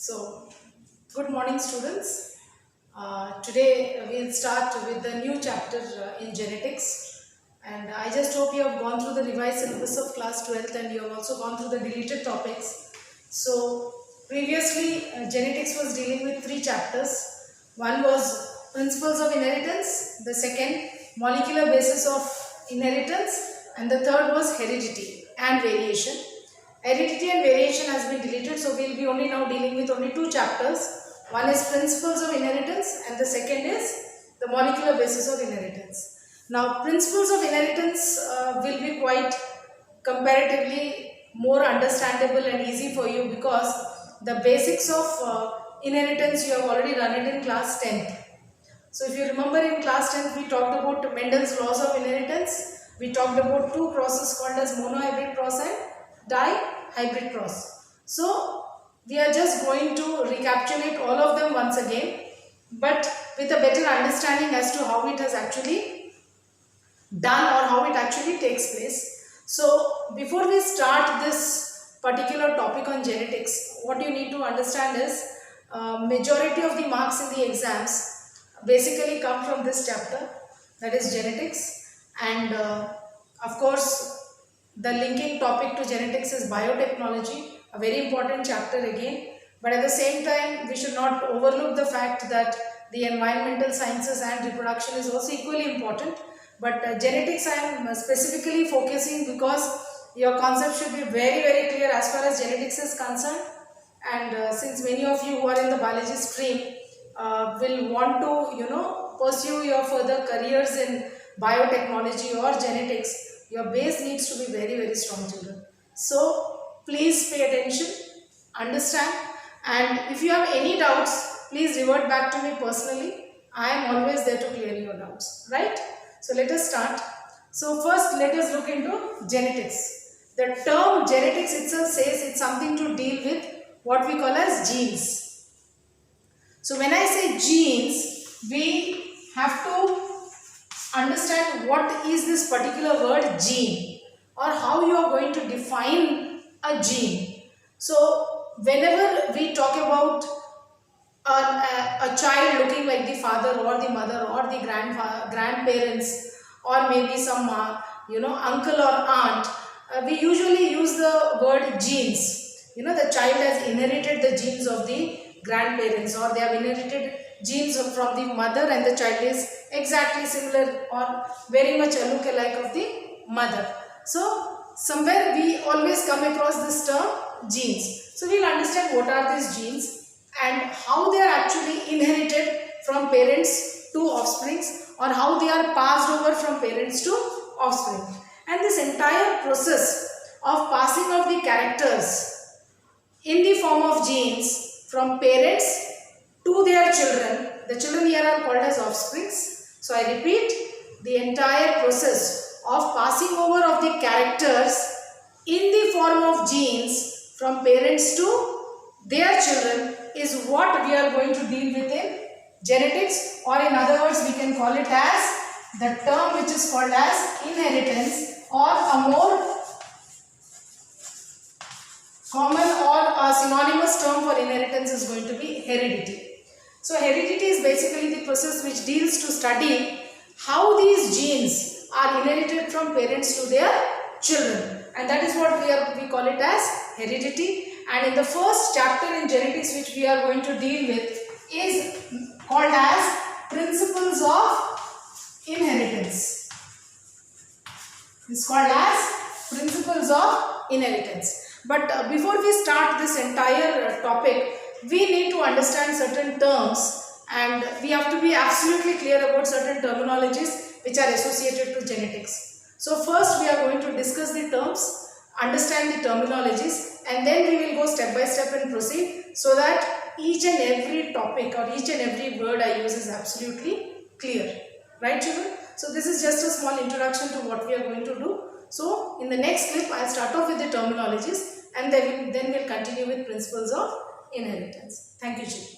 So, good morning students. Today we'll start with the new chapter in genetics, and I just hope you have gone through the revised syllabus of class 12th and you have also gone through the deleted topics. So, previously genetics was dealing with three chapters. One was principles of inheritance, the second molecular basis of inheritance, and the third was heredity and variation. Heredity and variation has been deleted, so we will be only now dealing with only two chapters. One is principles of inheritance and the second is the molecular basis of inheritance. Now, principles of inheritance will be quite comparatively more understandable and easy for you because the basics of inheritance you have already done it in class 10th. So, if you remember in class 10th we talked about Mendel's laws of inheritance. We talked about two crosses called as monohybrid cross and dihybrid cross. So, we are just going to recapitulate all of them once again, but with a better understanding as to how it has actually done or how it actually takes place. So, before we start this particular topic on genetics, what you need to understand is majority of the marks in the exams basically come from this chapter, that is genetics, and of course the linking topic to genetics is biotechnology, a very important chapter again, but at the same time we should not overlook the fact that the environmental sciences and reproduction is also equally important. But genetics I am specifically focusing because your concept should be very clear as far as genetics is concerned, and since many of you who are in the biology stream will want to pursue your further careers in biotechnology or genetics, your base needs to be very strong, children. So please pay attention, understand, and if you have any doubts, please revert back to me personally. I am always there to clear your doubts, right? So let us start. So first let us look into genetics. The term genetics itself says it's something to deal with what we call as genes. So when I say genes, we have to understand what is this particular word gene or how you are going to define a gene. So whenever we talk about a child looking like the father or the mother or the grandparents or maybe some uncle or aunt, we usually use the word genes. The child has inherited the genes of the grandparents, or they have inherited genes from the mother, and the child is exactly similar or very much a look-alike of the mother. So somewhere we always come across this term genes. So we will understand what are these genes and how they are actually inherited from parents to offsprings, or how they are passed over from parents to offspring. And this entire process of passing of the characters in the form of genes from parents to their children, the children here are called as offsprings. So I repeat, the entire process of passing over of the characters in the form of genes from parents to their children is what we are going to deal with in genetics, or in other words we can call it as the term which is called as inheritance, or a more common or a synonymous term for inheritance is going to be heredity. So heredity is basically the process which deals to study how these genes are inherited from parents to their children, and that is what we call it as heredity. And in the first chapter in genetics which we are going to deal with is called as principles of inheritance. It's called as principles of inheritance. But before we start this entire topic, we need to understand certain terms, and we have to be absolutely clear about certain terminologies which are associated to genetics. So first we are going to discuss the terms, understand the terminologies, and then we will go step by step and proceed, so that each and every topic or each and every word I use is absolutely clear. Right, children? So this is just a small introduction to what we are going to do. So in the next clip I will start off with the terminologies, and then we'll continue with principles of inheritance. Thank you, children.